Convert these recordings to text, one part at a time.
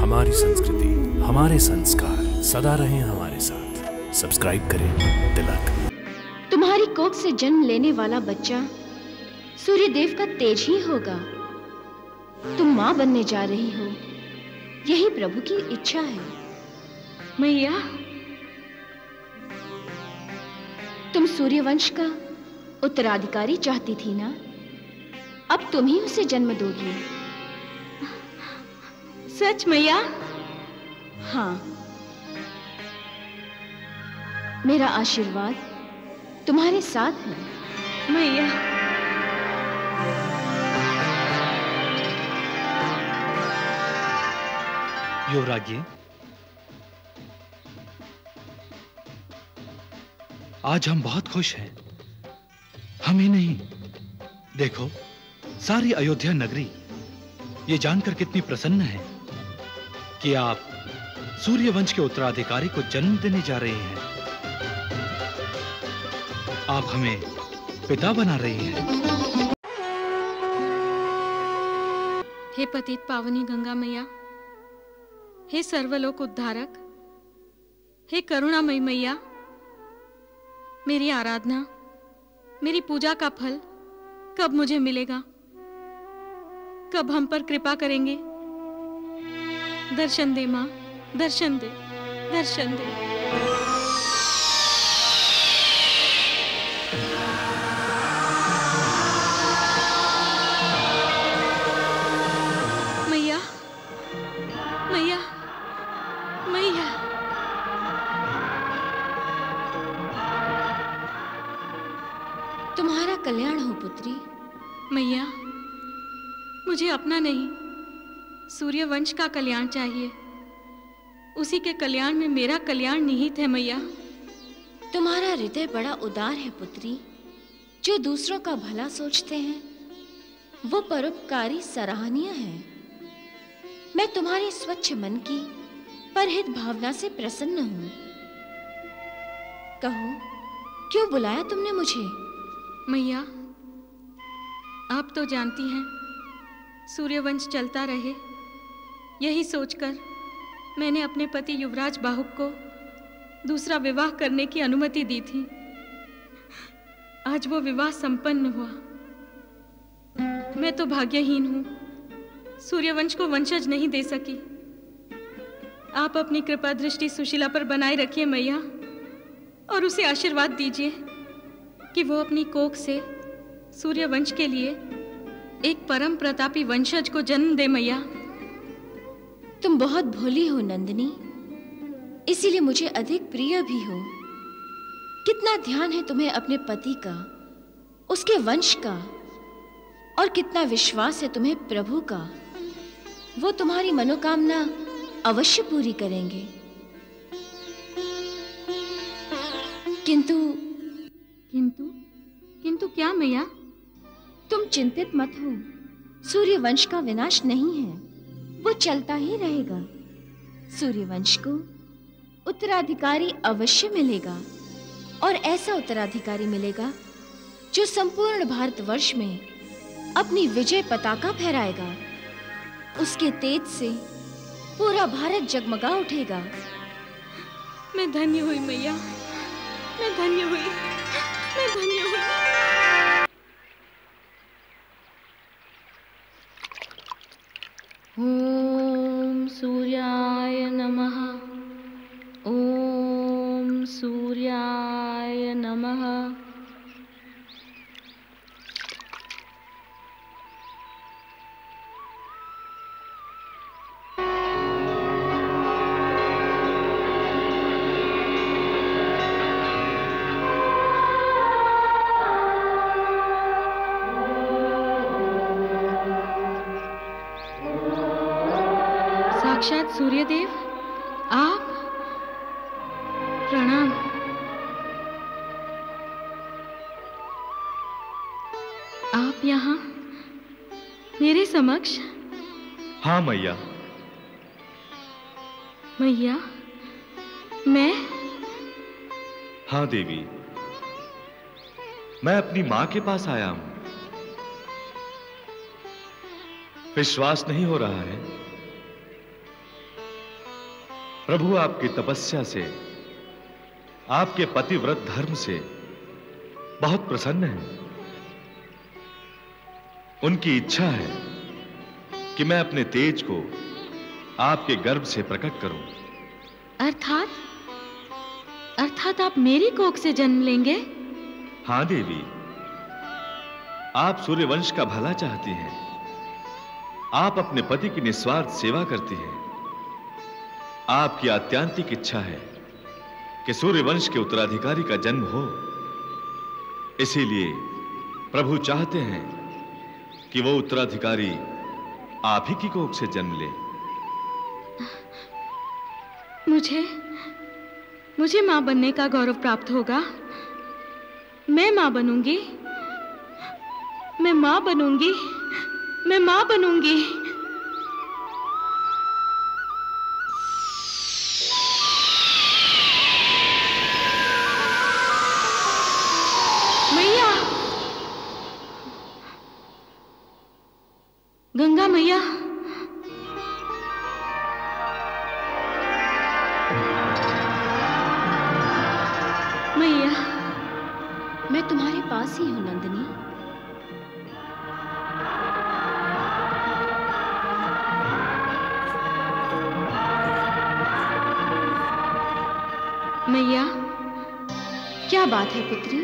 हमारी संस्कृति, हमारे संस्कार सदा रहें हमारे साथ। सब्सक्राइब करें तिलक। तुम्हारी कोख से जन्म लेने वाला बच्चा सूर्य देव का तेज ही होगा। तुम माँ बनने जा रही हो, यही प्रभु की इच्छा है। मैया, तुम सूर्यवंश का उत्तराधिकारी चाहती थी ना? अब तुम ही उसे जन्म दोगी। सच मैया? हाँ, मेरा आशीर्वाद तुम्हारे साथ है। मैया, युवराज्ञी, आज हम बहुत खुश हैं। हम ही नहीं, देखो सारी अयोध्या नगरी ये जानकर कितनी प्रसन्न है कि आप सूर्यवंश के उत्तराधिकारी को जन्म देने जा रहे हैं। आप हमें पिता बना रही हैं। हे पतित पावनी गंगा मैया, हे सर्वलोक उद्धारक, हे करुणामयी मैया, मेरी आराधना, मेरी पूजा का फल कब मुझे मिलेगा? कब हम पर कृपा करेंगे? दर्शन दे माँ, दर्शन दे, दर्शन दे। मैया, मैया, मैया। तुम्हारा कल्याण हो पुत्री। मैया, मुझे अपना नहीं, सूर्यवंश का कल्याण चाहिए। उसी के कल्याण में मेरा कल्याण निहित है मैया। तुम्हारा हृदय बड़ा उदार है पुत्री। जो दूसरों का भला सोचते हैं वो परोपकारी सराहनीय है। मैं तुम्हारे स्वच्छ मन की परहित भावना से प्रसन्न हूँ। कहो, क्यों बुलाया तुमने मुझे? मैया, आप तो जानती हैं, सूर्यवंश चलता रहे, यही सोचकर मैंने अपने पति युवराज बाहुक को दूसरा विवाह करने की अनुमति दी थी। आज वो विवाह संपन्न हुआ। मैं तो भाग्यहीन हूँ, सूर्यवंश को वंशज नहीं दे सकी। आप अपनी कृपा दृष्टि सुशीला पर बनाए रखिए मैया, और उसे आशीर्वाद दीजिए कि वो अपनी कोख से सूर्यवंश के लिए एक परम प्रतापी वंशज को जन्म दे मैया। तुम बहुत भोली हो नंदिनी, इसीलिए मुझे अधिक प्रिय भी हो। कितना ध्यान है तुम्हें अपने पति का, उसके वंश का, और कितना विश्वास है तुम्हें प्रभु का। वो तुम्हारी मनोकामना अवश्य पूरी करेंगे। किंतु किंतु किंतु क्या मैया? तुम चिंतित मत हो, सूर्यवंश का विनाश नहीं है, वो चलता ही रहेगा। सूर्यवंश को उत्तराधिकारी अवश्य मिलेगा, और ऐसा उत्तराधिकारी मिलेगा जो संपूर्ण भारतवर्ष में अपनी विजय पताका फहराएगा। उसके तेज से पूरा भारत जगमगा उठेगा। मैं धन्य हुई मैया, मैं धन्य हुई, मैं धन्य हुई। ओम सूर्याय नमः, ओम सूर्याय नमः। साक्षात सूर्यदेव, आप? प्रणाम। आप यहाँ मेरे समक्ष? हाँ मैया। मैया, मैं? हाँ देवी, मैं अपनी मां के पास आया हूं। विश्वास नहीं हो रहा है प्रभु आपकी तपस्या से, आपके पतिव्रत धर्म से बहुत प्रसन्न हैं। उनकी इच्छा है कि मैं अपने तेज को आपके गर्भ से प्रकट करूं। अर्थात आप मेरी कोख से जन्म लेंगे? हां देवी, आप सूर्यवंश का भला चाहती हैं। आप अपने पति की निस्वार्थ सेवा करती हैं। आपकी आत्यांतिक इच्छा है कि सूर्यवंश के उत्तराधिकारी का जन्म हो। इसीलिए प्रभु चाहते हैं कि वो उत्तराधिकारी आप ही की कोख से जन्म ले। मुझे मां बनने का गौरव प्राप्त होगा। मैं मां बनूंगी। मैं मां बनूंगी। मैं मां बनूंगी। मैया, गंगा मैया, मैया, मैं तुम्हारे पास ही हूं नंदिनी। मैया, क्या बात है पुत्री?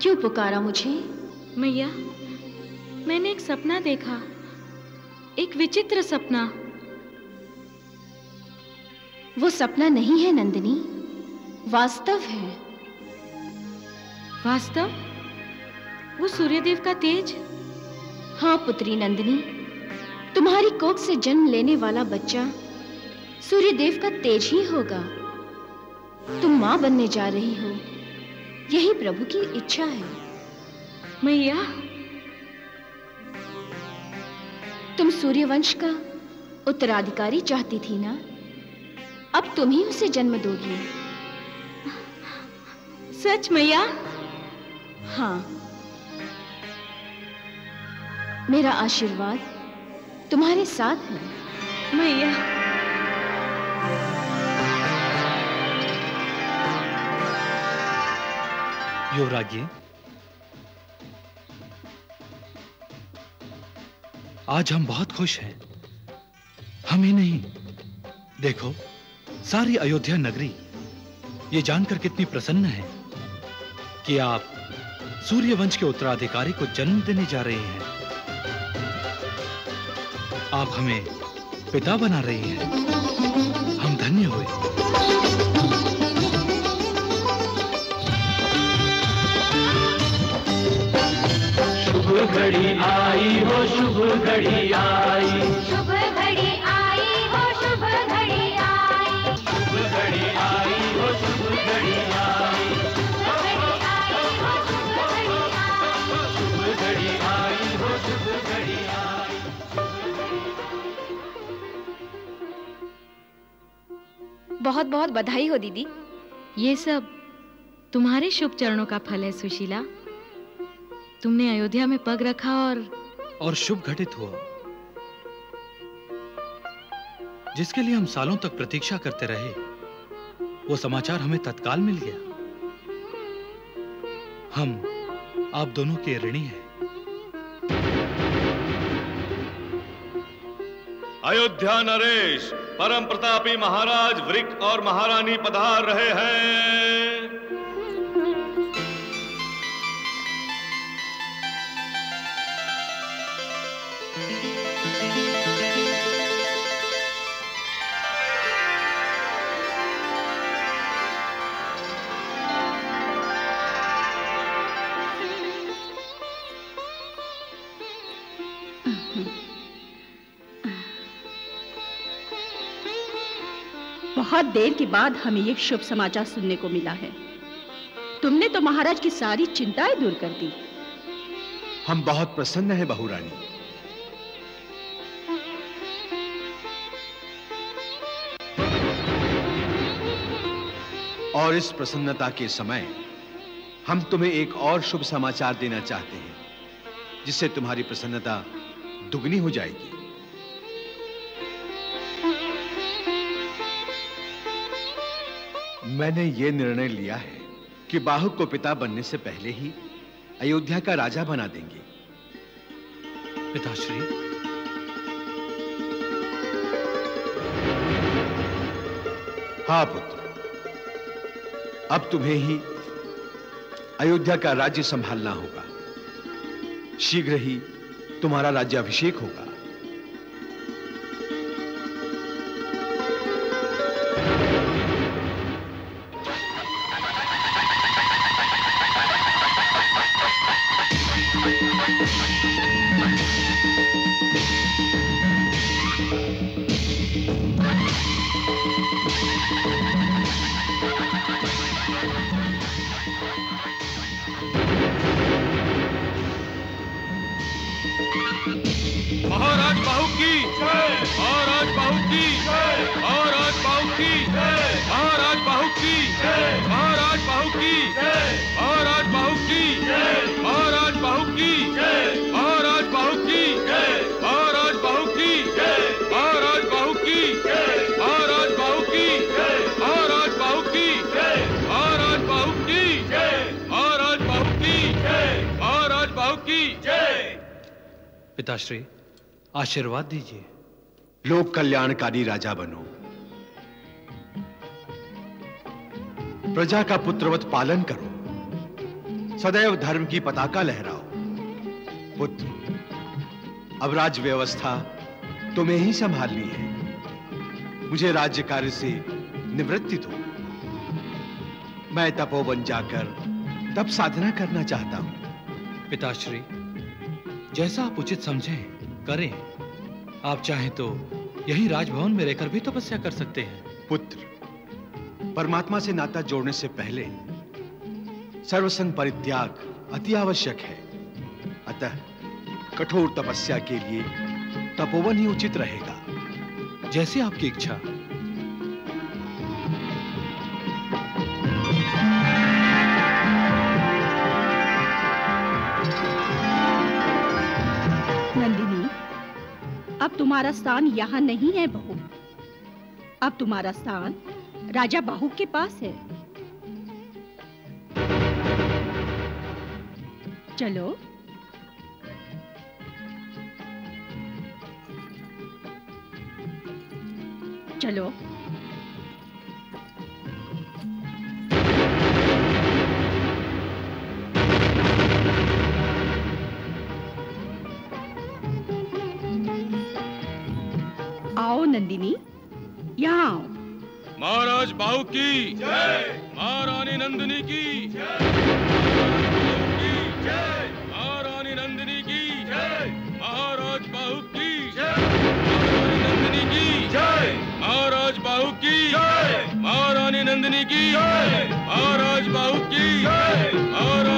क्यों पुकारा मुझे? मैया, मैंने एक सपना देखा, एक विचित्र सपना। वो सपना नहीं है नंदिनी, वास्तव है। वास्तव? वो सूर्यदेव का तेज? हाँ पुत्री नंदिनी, तुम्हारी कोख से जन्म लेने वाला बच्चा सूर्यदेव का तेज ही होगा। तुम मां बनने जा रही हो, यही प्रभु की इच्छा है। मैया, तुम सूर्यवंश का उत्तराधिकारी चाहती थी ना? अब तुम ही उसे जन्म दोगी। सच मैया? हाँ, मेरा आशीर्वाद तुम्हारे साथ है। मैया, युवराज्ञी, आज हम बहुत खुश हैं। हम ही नहीं, देखो सारी अयोध्या नगरी ये जानकर कितनी प्रसन्न है कि आप सूर्यवंश के उत्तराधिकारी को जन्म देने जा रहे हैं। आप हमें पिता बना रही हैं। हम धन्य हुए। शुभ घड़ी आई हो, शुभ घड़ी आई, शुभ घड़ी आई हो, शुभ घड़ी आई, शुभ घड़ी आई हो, शुभ घड़ी आई, शुभ घड़ी आई हो, शुभ घड़ी आई, शुभ घड़ी आई हो, शुभ घड़ी आई। बहुत बहुत बधाई हो दीदी। ये सब तुम्हारे शुभ चरणों का फल है सुशीला। तुमने अयोध्या में पग रखा और शुभ घटित हुआ, जिसके लिए हम सालों तक प्रतीक्षा करते रहे, वो समाचार हमें तत्काल मिल गया। हम आप दोनों के ऋणी हैं। अयोध्या नरेश परम प्रतापी महाराज वृक और महारानी पधार रहे हैं। बहुत देर के बाद हमें ये शुभ समाचार सुनने को मिला है। तुमने तो महाराज की सारी चिंताएं दूर कर दी। हम बहुत प्रसन्न हैं बहू रानी। और इस प्रसन्नता के समय हम तुम्हें एक और शुभ समाचार देना चाहते हैं, जिससे तुम्हारी प्रसन्नता दुगनी हो जाएगी। मैंने ये निर्णय लिया है कि बाहुक को पिता बनने से पहले ही अयोध्या का राजा बना देंगे। पिताश्री, हाँ पुत्र, अब तुम्हें ही अयोध्या का राज्य संभालना होगा। शीघ्र ही तुम्हारा राज्याभिषेक होगा। महाराज बाहु की जय, महाराज बाहु की जय, महाराज बाहु की जय, महाराज बाहु की जय, महाराज बाहु की जय, महाराज बाहु की जय, महाराज बाहु की जय, महाराज बाहु की जय, महाराज बाहु की जय, महाराज बाहु की जय, महाराज बाहु की जय, महाराज बाहु की जय, महाराज बाहु की जय, महाराज बाहु की जय, महाराज बाहु की जय। पिताश्री, आशीर्वाद दीजिए। लोक कल्याणकारी राजा बनो, प्रजा का पुत्रवत पालन करो, सदैव धर्म की पताका लहराओ। पुत्र, अब राज्य व्यवस्था तुम्हें ही संभालनी है। मुझे राज्य कार्य से निवृत्ति दो। मैं तपोवन जाकर तप साधना करना चाहता हूं। पिताश्री, जैसा आप उचित समझें करें। आप चाहें तो यही राजभवन में रहकर भी तपस्या कर सकते हैं। पुत्र, परमात्मा से नाता जोड़ने से पहले सर्वसंग परित्याग अति आवश्यक है। अतः कठोर तपस्या के लिए तपोवन ही उचित रहेगा। जैसे आपकी इच्छा। नंदिनी, अब तुम्हारा स्थान यहाँ नहीं है बहू। अब तुम्हारा स्थान राजा बाहु के पास है। चलो। चलो। आओ नंदिनी, यहाँ आओ। महाराज बाहु की जय, महारानी नंदिनी की जय, महारानी नंदिनी की जय, महाराज बाहु की जय, महारानी नंदिनी की जय, महाराज बाहु की जय, महारानी नंदिनी की जय, महाराज बाहु की जय, महाराज